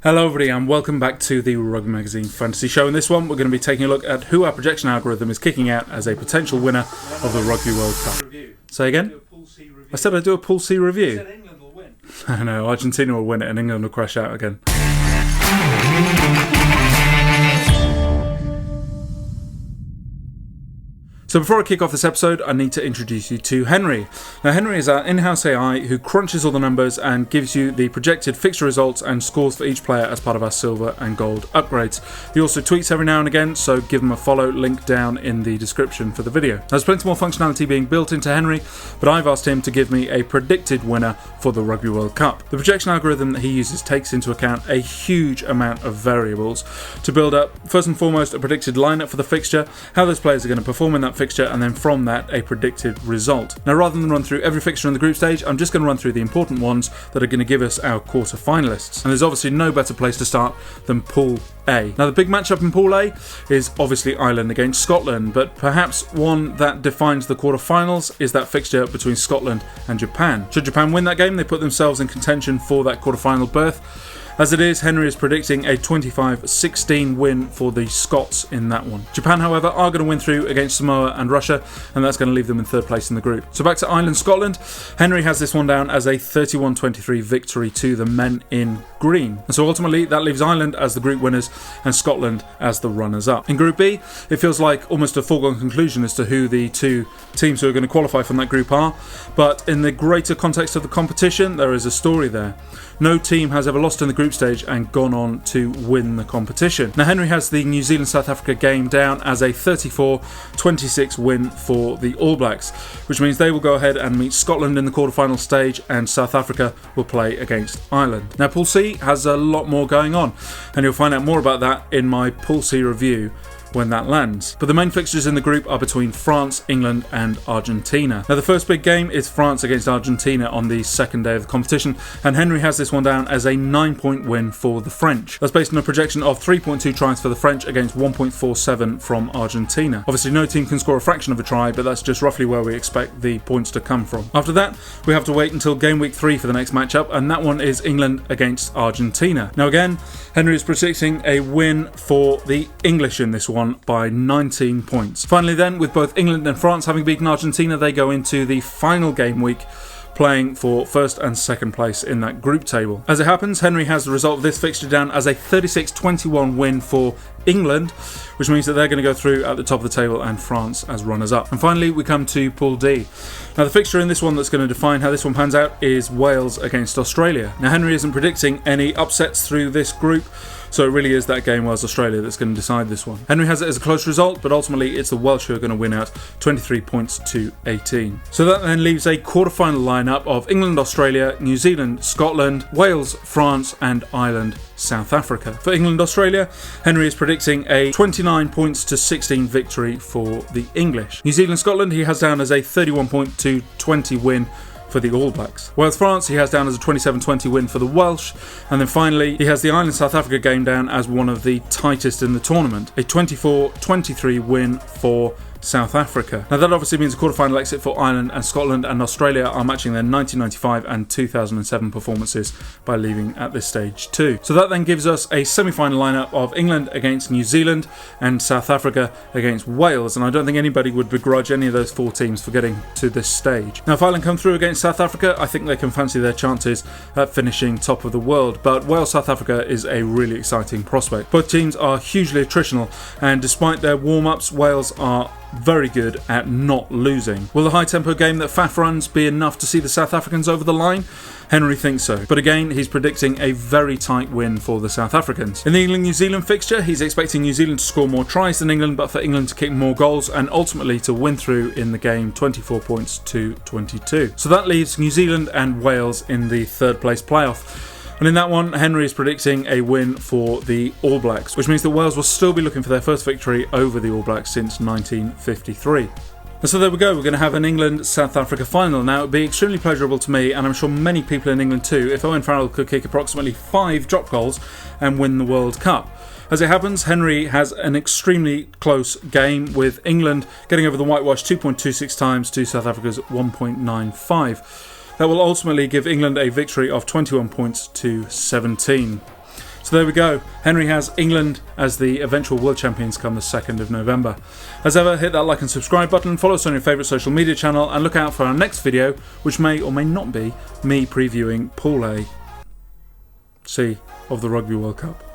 Hello everybody and welcome back to the Rugby Magazine Fantasy Show. In this one we're going to be taking a look at who our projection algorithm is kicking out as a potential winner of the Rugby World Cup. Say again? I said I'd do a Pool C review. England will win. I know, Argentina will win it and England will crash out again. So before I kick off this episode, I need to introduce you to Henry. Now Henry is our in-house AI who crunches all the numbers and gives you the projected fixture results and scores for each player as part of our silver and gold upgrades. He also tweets every now and again, so give him a follow, link down in the description for the video. There's plenty more functionality being built into Henry, but I've asked him to give me a predicted winner for the Rugby World Cup. The projection algorithm that he uses takes into account a huge amount of variables to build up, first and foremost, a predicted lineup for the fixture, how those players are going to perform in that fixture, and then from that a predicted result. Now rather than run through every fixture in the group stage, I'm just going to run through the important ones that are going to give us our quarter-finalists. And there's obviously no better place to start than Pool A. Now the big matchup in Pool A is obviously Ireland against Scotland, but perhaps one that defines the quarter-finals is that fixture between Scotland and Japan. Should Japan win that game, they put themselves in contention for that quarter-final berth. As it is, Henry is predicting a 25-16 win for the Scots in that one. Japan, however, are going to win through against Samoa and Russia, and that's going to leave them in third place in the group. So back to Ireland-Scotland, Henry has this one down as a 31-23 victory to the men in green. And so ultimately, that leaves Ireland as the group winners and Scotland as the runners-up. In Group B, it feels like almost a foregone conclusion as to who the two teams who are going to qualify from that group are, but in the greater context of the competition, there is a story there. No team has ever lost in the group stage and gone on to win the competition. Now Henry has the New Zealand-South Africa game down as a 34-26 win for the All Blacks, which means they will go ahead and meet Scotland in the quarterfinal stage and South Africa will play against Ireland. Now Pool C has a lot more going on and you'll find out more about that in my Pool C review when that lands. But the main fixtures in the group are between France, England and Argentina. Now the first big game is France against Argentina on the second day of the competition, and Henry has this one down as a 9-point win for the French. That's based on a projection of 3.2 tries for the French against 1.47 from Argentina. Obviously no team can score a fraction of a try, but that's just roughly where we expect the points to come from. After that, we have to wait until game week 3 for the next matchup, and that one is England against Argentina. Now again, Henry is predicting a win for the English in this one by 19 points. Finally then, with both England and France having beaten Argentina, they go into the final game week playing for first and second place in that group table. As it happens, Henry has the result of this fixture down as a 36-21 win for England, which means that they're going to go through at the top of the table and France as runners-up. And finally, we come to Pool D. Now the fixture in this one that's going to define how this one pans out is Wales against Australia. Now Henry isn't predicting any upsets through this group, so it really is that game Wales-Australia that's going to decide this one. Henry has it as a close result, but ultimately it's the Welsh who are going to win out 23 points to 18. So that then leaves a quarter-final lineup of England, Australia, New Zealand, Scotland, Wales, France and Ireland, South Africa. For England, Australia, Henry is predicting a 29 points to 16 victory for the English. New Zealand, Scotland, he has down as a 31 point to 20 win for the All Blacks. Wales, France, he has down as a 27-20 win for the Welsh. And then finally, he has the Ireland-South Africa game down as one of the tightest in the tournament. A 24-23 win for South Africa. Now that obviously means a quarterfinal exit for Ireland, and Scotland and Australia are matching their 1995 and 2007 performances by leaving at this stage too. So that then gives us a semi-final lineup of England against New Zealand and South Africa against Wales, and I don't think anybody would begrudge any of those four teams for getting to this stage. Now if Ireland come through against South Africa, I think they can fancy their chances at finishing top of the world, but Wales-South Africa is a really exciting prospect. Both teams are hugely attritional, and despite their warm-ups, Wales are very good at not losing. Will the high tempo game that Faf runs be enough to see the South Africans over the line? Henry thinks so, but again he's predicting a very tight win for the South Africans. In the England-New Zealand fixture, he's expecting New Zealand to score more tries than England, but for England to kick more goals and ultimately to win through in the game 24 points to 22. So that leaves New Zealand and Wales in the third place playoff. And in that one, Henry is predicting a win for the All Blacks, which means that Wales will still be looking for their first victory over the All Blacks since 1953. And so there we go, we're going to have an England-South Africa final. Now it would be extremely pleasurable to me, and I'm sure many people in England too, if Owen Farrell could kick approximately 5 drop goals and win the World Cup. As it happens, Henry has an extremely close game, with England getting over the whitewash 2.26 times to South Africa's 1.95. That will ultimately give England a victory of 21 points to 17. So there we go. Henry has England as the eventual world champions come the 2nd of November. As ever, hit that like and subscribe button, follow us on your favourite social media channel, and look out for our next video, which may or may not be me previewing Pool A C of the Rugby World Cup.